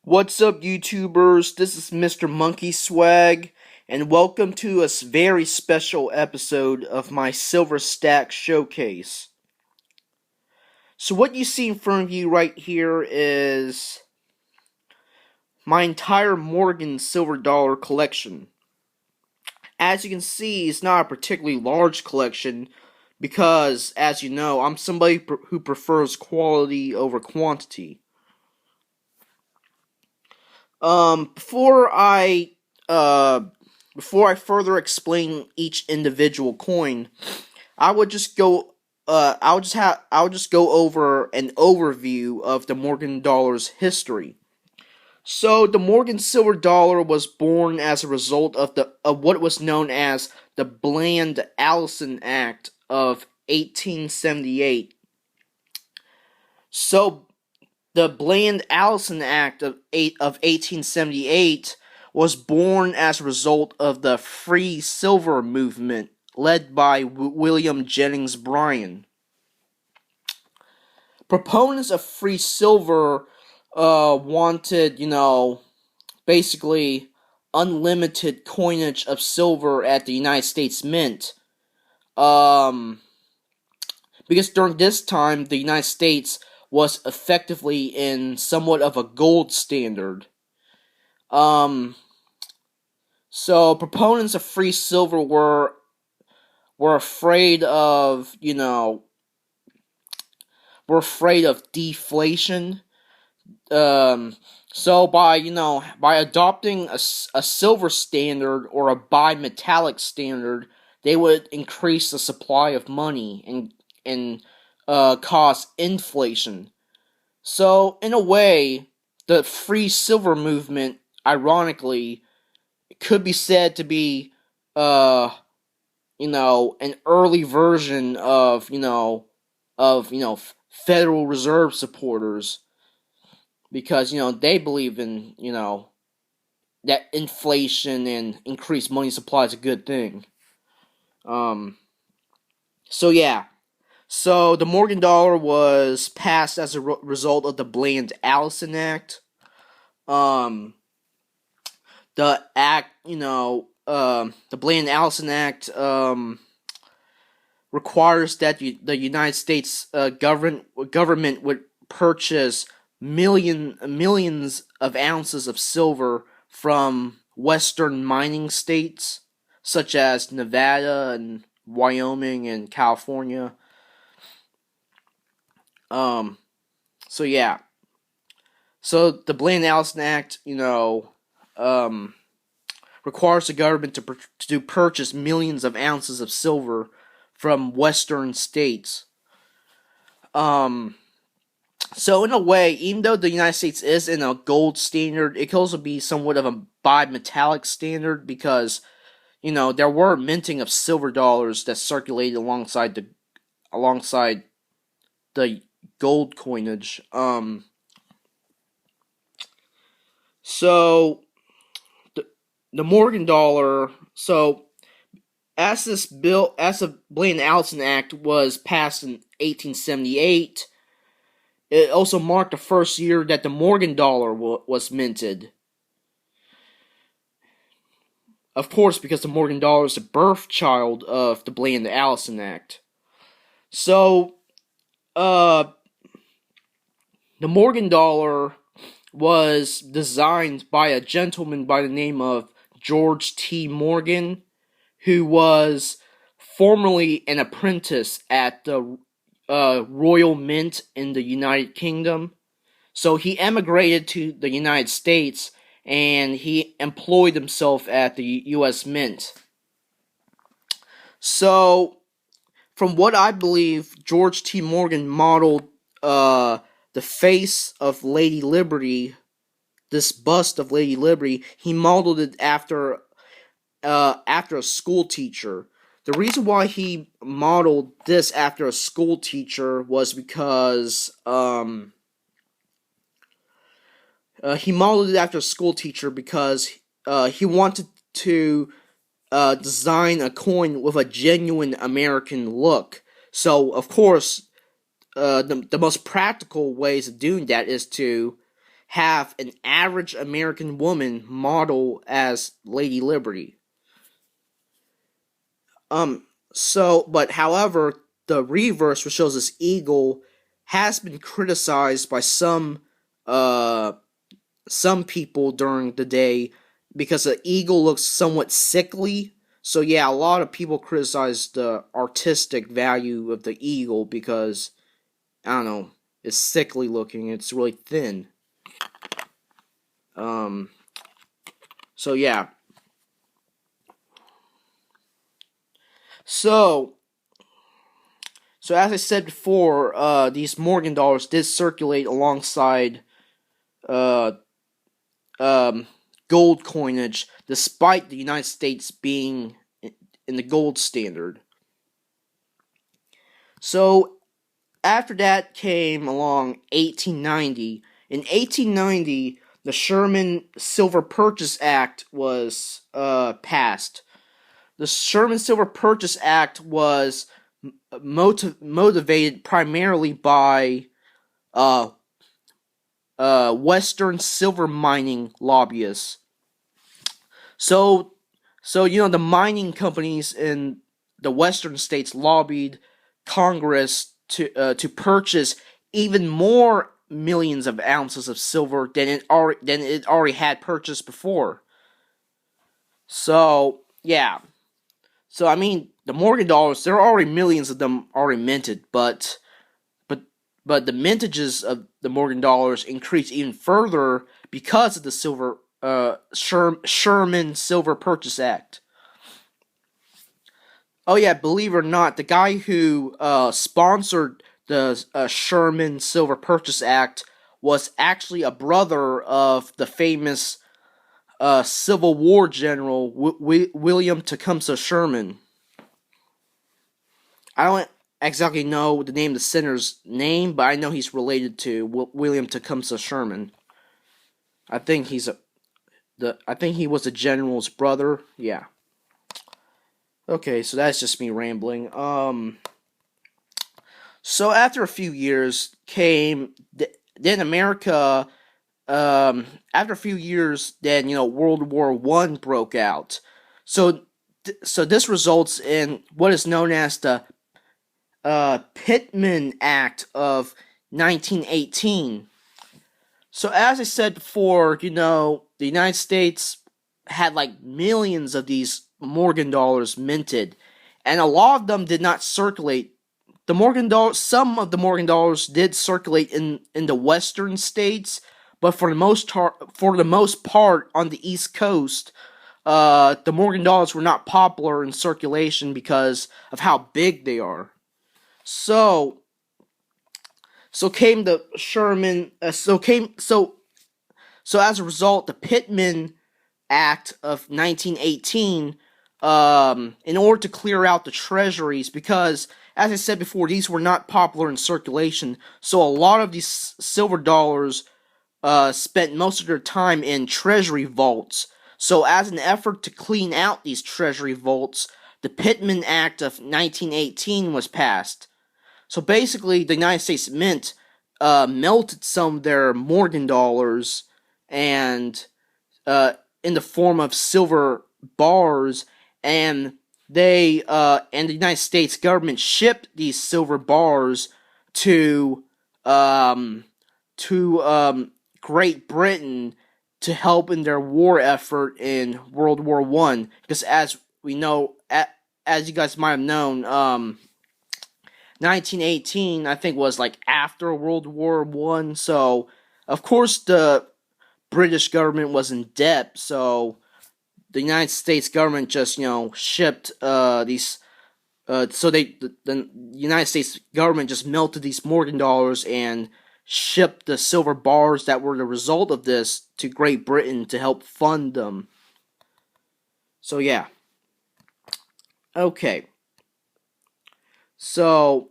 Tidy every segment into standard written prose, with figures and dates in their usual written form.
What's up, YouTubers? This is Mr. Monkey Swag, and welcome to a very special episode of my Silver Stack Showcase. So what you see in front of you right here is my entire Morgan silver dollar collection. As you can see, it's not a particularly large collection because, as you know, I'm somebody who prefers quality over quantity. Before I further explain each individual coin, I would just go I'll just go over an overview of the Morgan dollar's history. So the Morgan silver dollar was born as a result of what was known as the Bland-Allison Act of 1878. So the Bland-Allison Act of 1878 was born as a result of the Free Silver movement led by William Jennings Bryan. Proponents of free silver wanted, basically unlimited coinage of silver at the United States Mint. Because during this time, the United States was effectively in somewhat of a gold standard. So proponents of free silver were afraid of, were afraid of deflation. So by adopting a silver standard or a bimetallic standard, they would increase the supply of money and cause inflation. So in a way, the free silver movement, ironically, could be said to be an early version of Federal Reserve supporters, because they believe in that inflation and increased money supply is a good thing. So the Morgan dollar was passed as a result of the Bland-Allison Act. The act, the Bland-Allison Act requires that the United States government would purchase millions of ounces of silver from western mining states such as Nevada and Wyoming and California. So the Bland-Allison Act, requires the government to purchase millions of ounces of silver from western states. So in a way, even though the United States is in a gold standard, it could also be somewhat of a bimetallic standard because, there were minting of silver dollars that circulated alongside the gold coinage. So the Morgan dollar. So as the Bland-Allison Act was passed in 1878, it also marked the first year that the Morgan dollar was minted. Of course, because the Morgan dollar is the birth child of the Bland-Allison Act. So, the Morgan dollar was designed by a gentleman by the name of George T. Morgan, who was formerly an apprentice at the Royal Mint in the United Kingdom. So he emigrated to the United States and he employed himself at the U.S. Mint. So, from what I believe, George T. Morgan modeled the face of Lady Liberty, this bust of Lady Liberty. He modeled it after a school teacher. The reason why he modeled this after a school teacher was because he modeled it after a school teacher because he wanted to design a coin with a genuine American look. So, of course, the most practical ways of doing that is to have an average American woman model as Lady Liberty. But however, the reverse, which shows this eagle, has been criticized by some people during the day because the eagle looks somewhat sickly. So yeah, a lot of people criticize the artistic value of the eagle because, I don't know, it's sickly looking, it's really thin. So yeah. So as I said before, these Morgan dollars did circulate alongside gold coinage, despite the United States being in the gold standard. So after that came along 1890. In 1890, the Sherman Silver Purchase Act was passed. The Sherman Silver Purchase Act was motivated primarily by Western silver mining lobbyists. So the mining companies in the Western states lobbied Congress to purchase even more millions of ounces of silver than it already had purchased before. So yeah. So I mean, the Morgan dollars, there are already millions of them already minted, but the mintages of the Morgan dollars increased even further because of the Sherman Silver Purchase Act. Oh yeah, believe it or not, the guy who sponsored the Sherman Silver Purchase Act was actually a brother of the famous Civil War general William Tecumseh Sherman. I don't exactly know the name of the senator's name, but I know he's related to William Tecumseh Sherman. I think he was the general's brother. Yeah. Okay, so that's just me rambling. So after a few years came then America. After a few years, then World War I broke out. So this results in what is known as the Pittman Act of 1918. So as I said before, the United States had like millions of these Morgan dollars minted, and a lot of them did not circulate. Some of the Morgan dollars did circulate in the western states, but for the most part on the East Coast, the Morgan dollars were not popular in circulation because of how big they are. So came the Sherman. So as a result, the Pittman Act of 1918, in order to clear out the treasuries, because as I said before, these were not popular in circulation. So a lot of these silver dollars spent most of their time in treasury vaults. So as an effort to clean out these treasury vaults, the Pittman Act of 1918 was passed. So basically, the United States Mint melted some of their Morgan dollars and in the form of silver bars, and the United States government shipped these silver bars to Great Britain to help in their war effort in World War I. Because as we know, as you guys might have known, 1918 I think was like after World War I. So of course the British government was in debt. So the United States government just shipped these. The United States government just melted these Morgan dollars and shipped the silver bars that were the result of this to Great Britain to help fund them. So yeah. Okay. So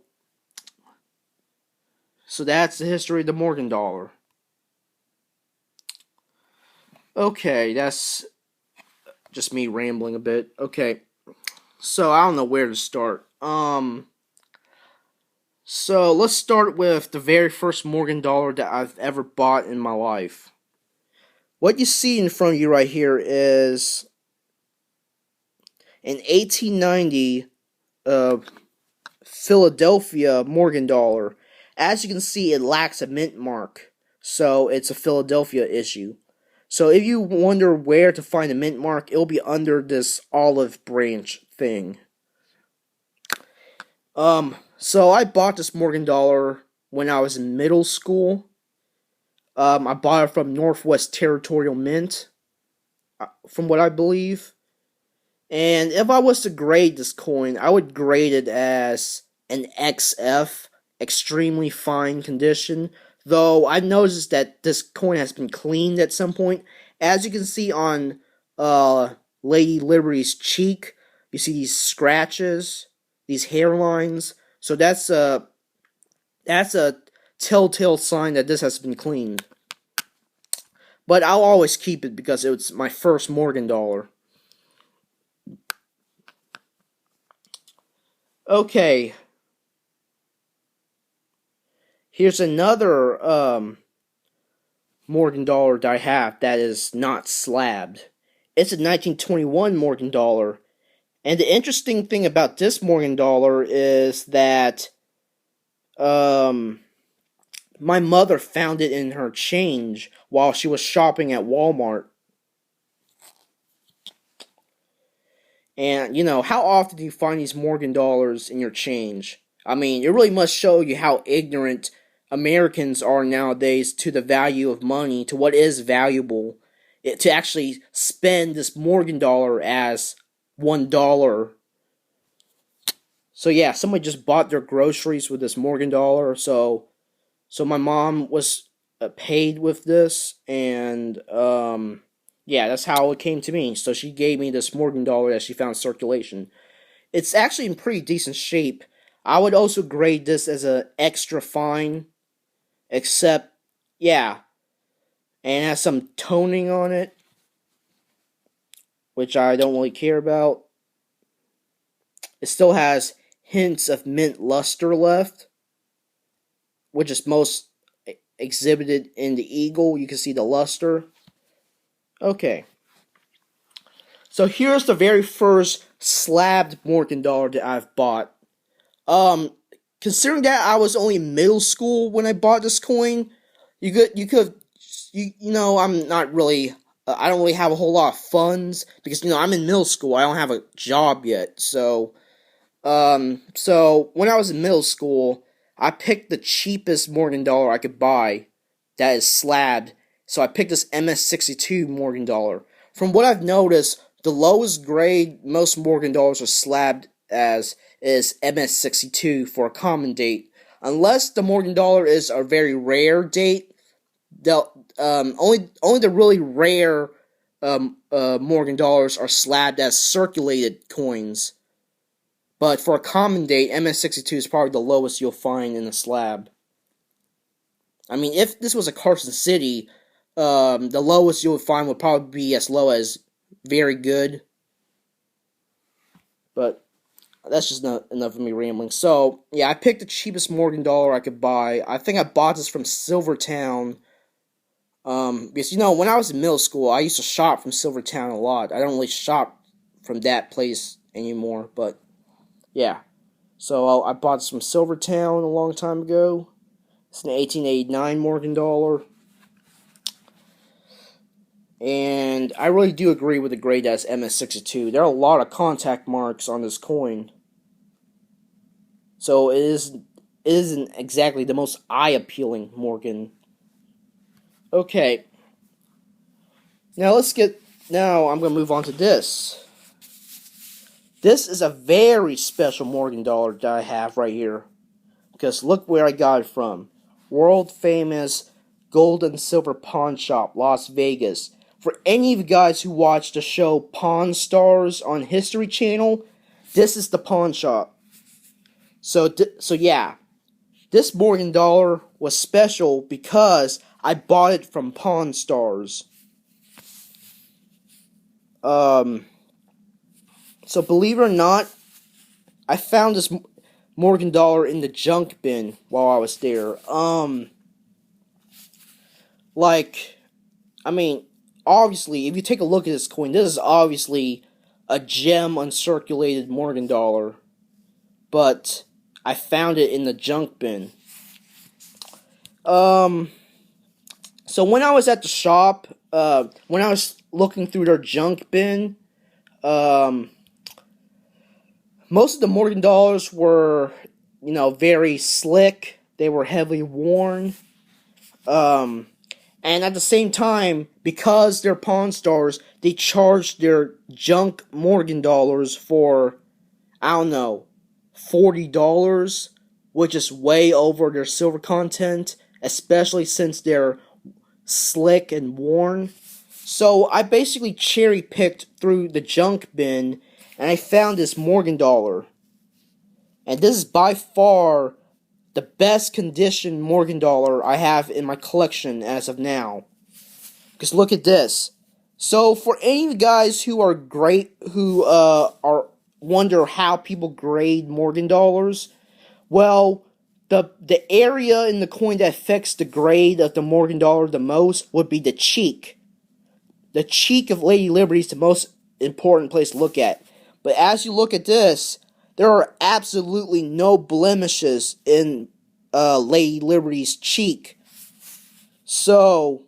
that's the history of the Morgan dollar. Okay, that's just me rambling a bit. Okay. So I don't know where to start. So let's start with the very first Morgan dollar that I've ever bought in my life. What you see in front of you right here is an 1890 Philadelphia Morgan dollar. As you can see, it lacks a mint mark, so it's a Philadelphia issue. So if you wonder where to find a mint mark, it'll be under this olive branch thing. So I bought this Morgan dollar when I was in middle school. I bought it from Northwest Territorial Mint, from what I believe. And if I was to grade this coin, I would grade it as an XF, extremely fine condition. Though I've noticed that this coin has been cleaned at some point. As you can see on Lady Liberty's cheek, you see these scratches, these hairlines. So that's a telltale sign that this has been cleaned. But I'll always keep it because it was my first Morgan dollar. Okay. Here's another Morgan dollar that I have that is not slabbed. It's a 1921 Morgan dollar. And the interesting thing about this Morgan dollar is that my mother found it in her change while she was shopping at Walmart. And, how often do you find these Morgan dollars in your change? I mean, it really must show you how ignorant Americans are nowadays to the value of money, to what is valuable, to actually spend this Morgan dollar as $1. So yeah, somebody just bought their groceries with this Morgan dollar, so my mom was paid with this, and yeah, that's how it came to me. So she gave me this Morgan dollar that she found in circulation. It's actually in pretty decent shape. I would also grade this as an extra fine, except, yeah, and it has some toning on it, which I don't really care about. It still has hints of mint luster left, which is most exhibited in the eagle. You can see the luster. Okay. So here's the very first slabbed Morgan dollar that I've bought. Considering that I was only in middle school when I bought this coin, I'm not really, I don't really have a whole lot of funds because I'm in middle school. I don't have a job yet. So when I was in middle school, I picked the cheapest Morgan dollar I could buy that is slabbed. So I picked this MS62 Morgan dollar. From what I've noticed, the lowest grade most Morgan dollars are slabbed as is MS62 for a common date. Unless the Morgan dollar is a very rare date, only the really rare Morgan dollars are slabbed as circulated coins. But for a common date, MS62 is probably the lowest you'll find in a slab. I mean, if this was a Carson City, the lowest you would find would probably be as low as very good. But that's just not enough of me rambling. So, yeah, I picked the cheapest Morgan dollar I could buy. I think I bought this from Silvertown. Because, when I was in middle school, I used to shop from Silvertown a lot. I don't really shop from that place anymore, but, yeah. So, I bought this from Silvertown a long time ago. It's an 1889 Morgan dollar. And I really do agree with the grade as MS62. There are a lot of contact marks on this coin. So it isn't exactly the most eye-appealing Morgan. Okay. Now I'm going to move on to this. This is a very special Morgan dollar that I have right here. Because look where I got it from. World famous Gold and Silver Pawn Shop, Las Vegas. For any of you guys who watch the show Pawn Stars on History Channel, this is the pawn shop. So yeah, this Morgan dollar was special because I bought it from Pawn Stars. So believe it or not, I found this. Morgan dollar in the junk bin while I was there. Obviously, if you take a look at this coin, this is obviously a gem uncirculated Morgan dollar, but I found it in the junk bin. So when I was at the shop, when I was looking through their junk bin, most of the Morgan dollars were, very slick. They were heavily worn. And at the same time, because they're Pawn Stars, they charged their junk Morgan dollars for, $40, which is way over their silver content, especially since they're slick and worn. So I basically cherry-picked through the junk bin, and I found this Morgan dollar. And this is by far the best condition Morgan dollar I have in my collection as of now. Because look at this. So for any of you guys who are wonder how people grade Morgan dollars, well, the area in the coin that affects the grade of the Morgan dollar the most would be the cheek. The cheek of Lady Liberty is the most important place to look at. But as you look at this, there are absolutely no blemishes in Lady Liberty's cheek. So,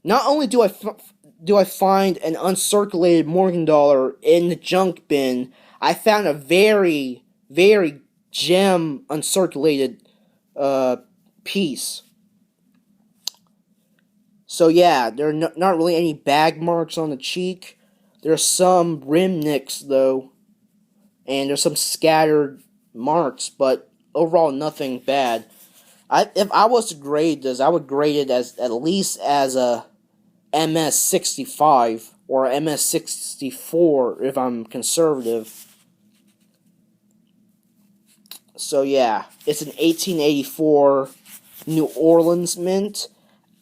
not only do I find an uncirculated Morgan dollar in the junk bin, I found a very, very gem uncirculated piece. So yeah, there are not really any bag marks on the cheek. There's some rim nicks though, and there's some scattered marks, but overall nothing bad. If I was to grade this, I would grade it as at least as a MS-65 or MS-64 if I'm conservative. So yeah, it's an 1884 New Orleans mint.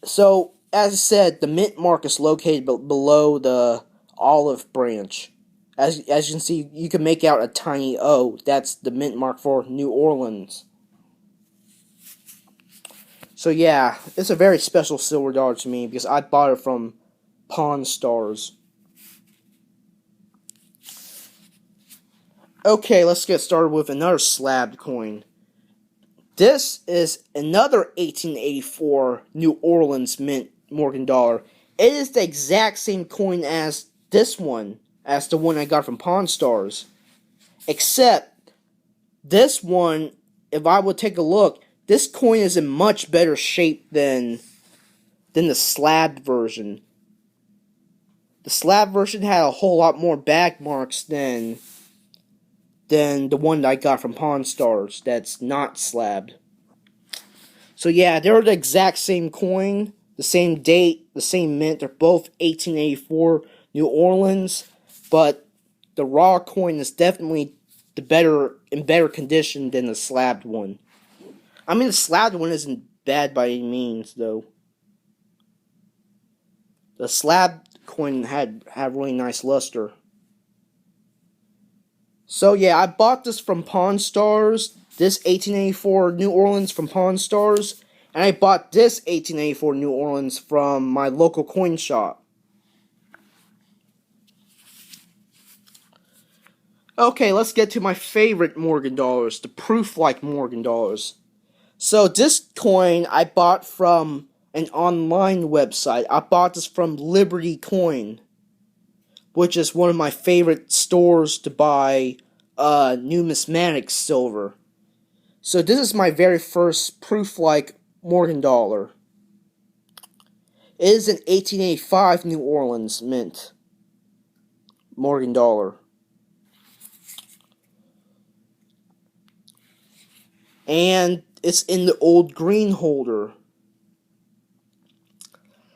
So as I said, the mint mark is located below the olive branch. As you can see, you can make out a tiny O. That's the mint mark for New Orleans. So yeah, it's a very special silver dollar to me because I bought it from Pawn Stars. Okay, let's get started with another slabbed coin. This is another 1884 New Orleans mint Morgan dollar. It is the exact same coin as this one, as the one I got from Pawn Stars. Except, this one, if I would take a look, this coin is in much better shape than the slabbed version. The slab version had a whole lot more bag marks than the one that I got from Pawn Stars that's not slabbed. So yeah, they're the exact same coin, the same date, the same mint. They're both 1884 New Orleans, but the raw coin is definitely in better condition than the slabbed one. I mean, the slabbed one isn't bad by any means, though. The slabbed coin had really nice luster. So yeah, I bought this from Pawn Stars, this 1884 New Orleans from Pawn Stars, and I bought this 1884 New Orleans from my local coin shop. Okay, let's get to my favorite Morgan dollars, the proof-like Morgan dollars. So this coin I bought from an online website. I bought this from Liberty Coin, which is one of my favorite stores to buy numismatics silver. So this is my very first proof-like Morgan dollar. It is an 1885 New Orleans mint Morgan dollar. And it's in the old green holder.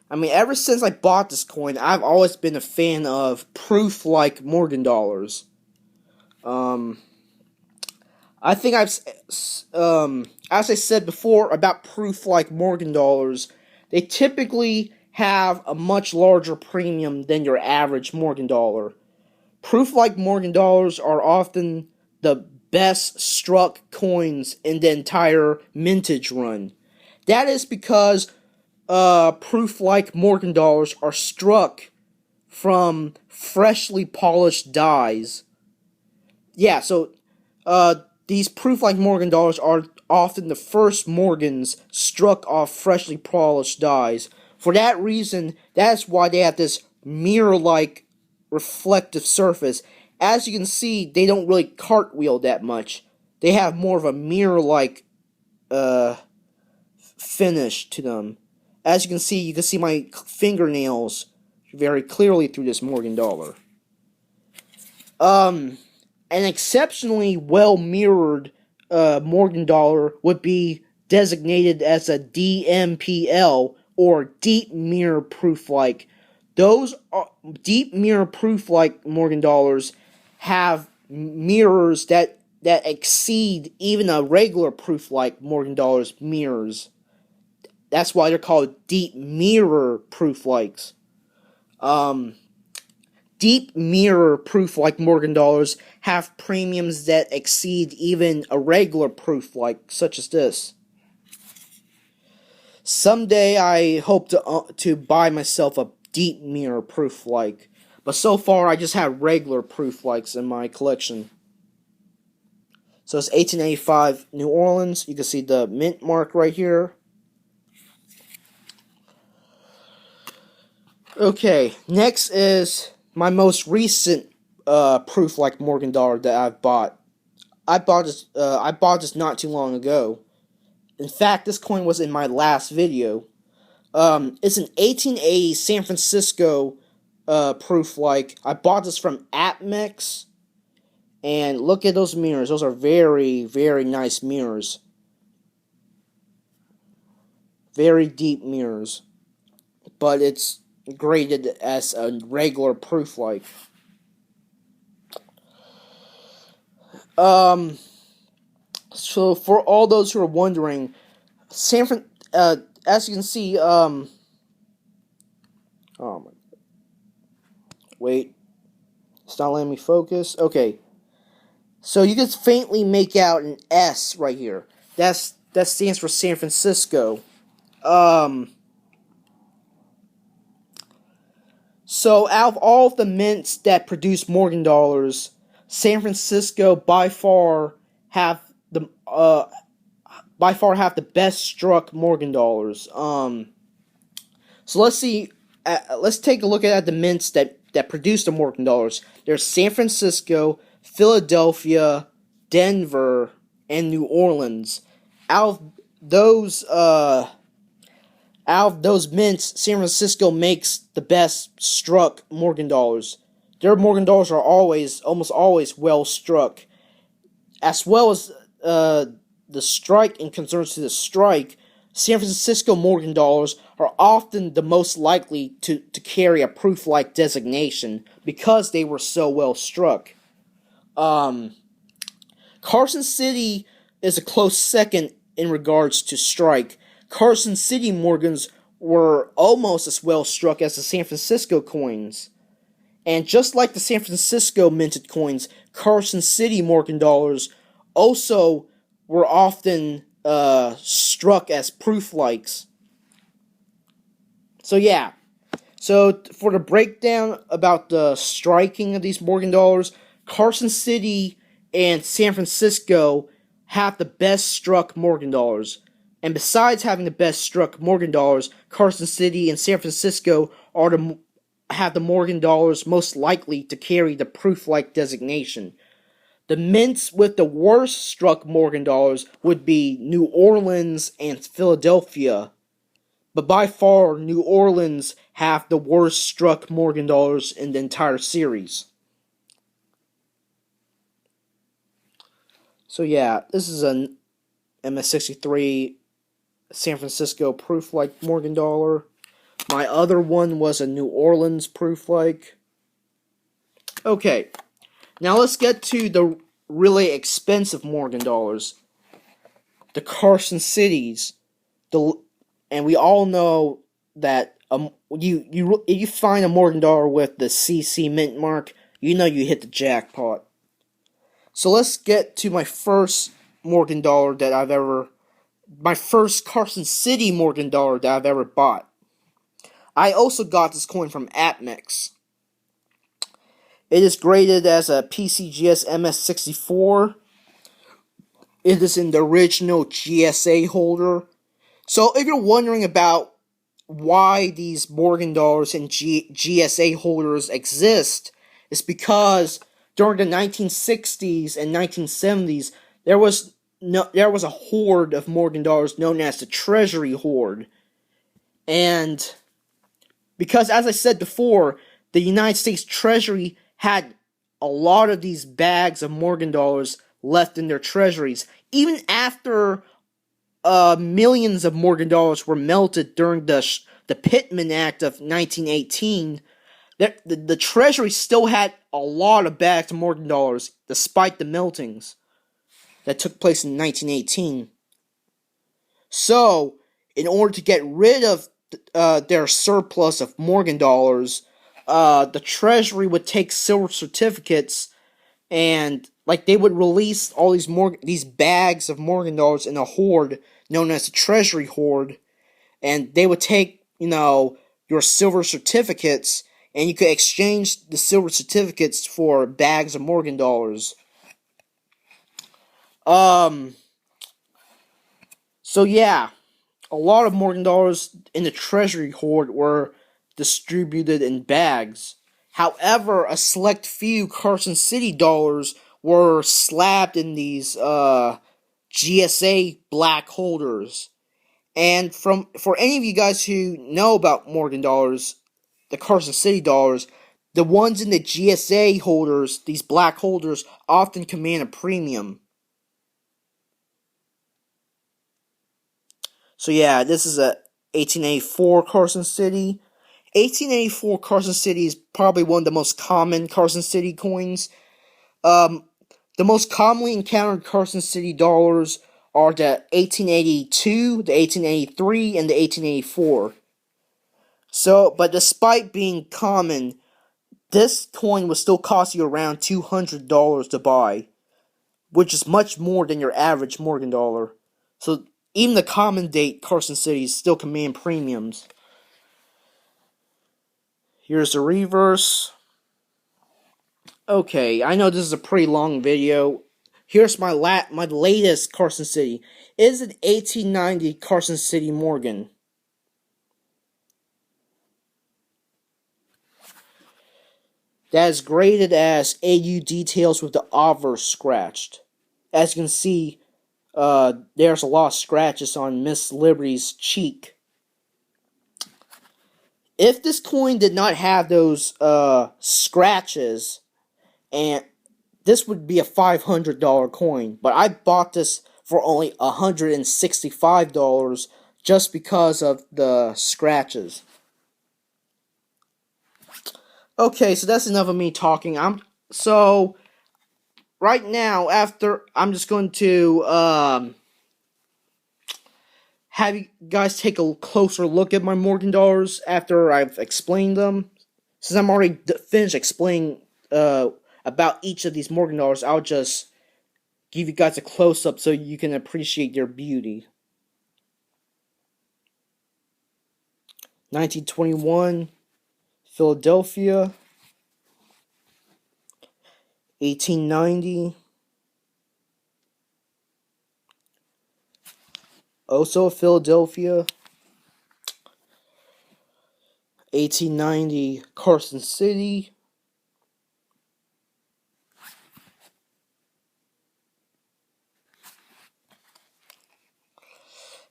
I mean, ever since I bought this coin, I've always been a fan of proof-like Morgan dollars. I think as I said before about proof-like Morgan dollars, they typically have a much larger premium than your average Morgan dollar. Proof-like Morgan dollars are often the best struck coins in the entire mintage run. That is because proof-like Morgan dollars are struck from freshly polished dies. Yeah, so these proof-like Morgan dollars are often the first Morgans struck off freshly polished dies. For that reason, that's why they have this mirror-like reflective surface. As you can see, they don't really cartwheel that much. They have more of a mirror-like finish to them. As you can see my fingernails very clearly through this Morgan dollar. An exceptionally well-mirrored Morgan dollar would be designated as a DMPL, or deep mirror proof-like. Those deep mirror proof-like Morgan dollars have mirrors that exceed even a regular proof-like Morgan dollar's mirrors. That's why they're called deep mirror proof-likes. Deep mirror proof-like Morgan dollars have premiums that exceed even a regular proof-like, such as this. Someday I hope to buy myself a deep mirror proof-like, but so far I just have regular proof-likes in my collection. So it's 1885 New Orleans. You can see the mint mark right here. Okay, next is my most recent proof-like Morgan dollar that I've bought. I bought this not too long ago. In fact, this coin was in my last video. It's an 1880 San Francisco proof-like. I bought this from APMEX. And look at those mirrors. Those are very, very nice mirrors. Very deep mirrors. But it's graded as a regular proof-like. So for all those who are wondering, as you can see, oh my, wait, it's not letting me focus. Okay, so you can faintly make out an S right here. That stands for San Francisco. So out of all of the mints that produce Morgan dollars, San Francisco by far have the best struck Morgan dollars. So let's see. Let's take a look at the mints that produce the Morgan dollars. There's San Francisco, Philadelphia, Denver, and New Orleans. Out of those mints, San Francisco makes the best struck Morgan dollars. Their Morgan dollars are almost always well struck. As well as the strike and concerns to the strike, San Francisco Morgan dollars are often the most likely to carry a proof-like designation because they were so well struck. Carson City is a close second in regards to strike. Carson City Morgans were almost as well struck as the San Francisco coins. And just like the San Francisco minted coins, Carson City Morgan dollars also were often struck as proof-likes. So yeah. So for the breakdown about the striking of these Morgan dollars, Carson City and San Francisco have the best struck Morgan dollars. And besides having the best struck Morgan dollars, Carson City and San Francisco have the Morgan dollars most likely to carry the proof-like designation. The mints with the worst struck Morgan dollars would be New Orleans and Philadelphia. But by far, New Orleans have the worst struck Morgan dollars in the entire series. So yeah, this is an MS63 San Francisco proof-like Morgan dollar. My other one was a New Orleans proof-like. Okay, now let's get to the really expensive Morgan dollars. The Carson Cities. And we all know that you find a Morgan dollar with the CC mint mark, you know you hit the jackpot. So let's get to my first Morgan dollar that I've ever... My first Carson City Morgan dollar that I've ever bought. I also got this coin from APMEX. It is graded as a PCGS MS64. It is in the original GSA holder. So if you're wondering about why these Morgan dollars and GSA holders exist, it's because during the 1960s and 1970s, there was a hoard of Morgan dollars known as the Treasury Hoard. And because, as I said before, the United States Treasury had a lot of these bags of Morgan dollars left in their treasuries, even after millions of Morgan dollars were melted during the Pittman Act of 1918. The Treasury still had a lot of bags of Morgan dollars, despite the meltings that took place in 1918. So, in order to get rid of their surplus of Morgan dollars, the Treasury would take silver certificates and they would release all these bags of Morgan dollars in a hoard known as the Treasury Hoard, and they would take your silver certificates, and you could exchange the silver certificates for bags of Morgan dollars. So yeah, a lot of Morgan dollars in the Treasury Hoard were distributed in bags. However, a select few Carson City dollars were slapped in these GSA black holders. And for any of you guys who know about Morgan dollars, the Carson City dollars, the ones in the GSA holders, these black holders, often command a premium. So yeah, this is a 1884 Carson City. 1884 Carson City is probably one of the most common Carson City coins. The most commonly encountered Carson City dollars are the 1882, the 1883, and the 1884. So, but despite being common, this coin will still cost you around $200 to buy, which is much more than your average Morgan dollar. So, even the common date Carson Cities still command premiums. Here's the reverse. Okay, I know this is a pretty long video. Here's my latest Carson City. It is an 1890 Carson City Morgan. That is graded as AU details with the obverse scratched. As you can see, there's a lot of scratches on Miss Liberty's cheek. If this coin did not have those scratches, and this would be a $500 coin, but I bought this for only $165 just because of the scratches. Okay, so that's enough of me talking. Right now, I'm just going to have you guys take a closer look at my Morgan dollars after I've explained them. Since I'm already finished explaining about each of these Morgan dollars, I'll just give you guys a close-up so you can appreciate their beauty. 1921, Philadelphia. 1890, also Philadelphia. 1890, Carson City.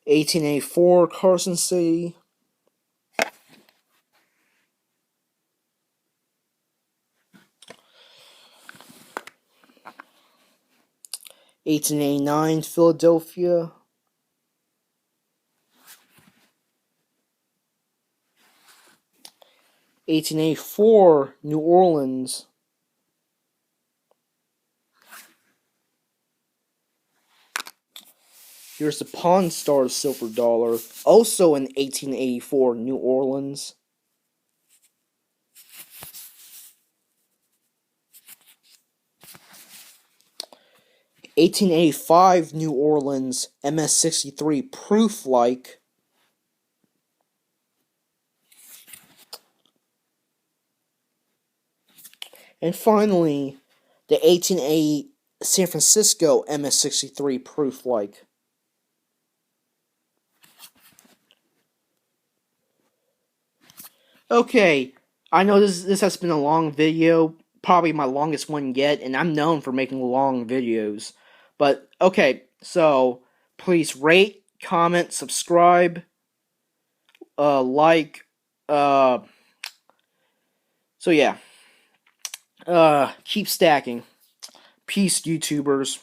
1884, Carson City. 1889, Philadelphia. 1884, New Orleans. 'Here's the Pawn Stars silver dollar, also in 1884, New Orleans. 1885 New Orleans MS-63 proof-like. And finally, the 1880 San Francisco MS-63 proof-like. Okay, I know this has been a long video, probably my longest one yet, and I'm known for making long videos. But okay, so please rate, comment, subscribe, like, so yeah, keep stacking. Peace, YouTubers.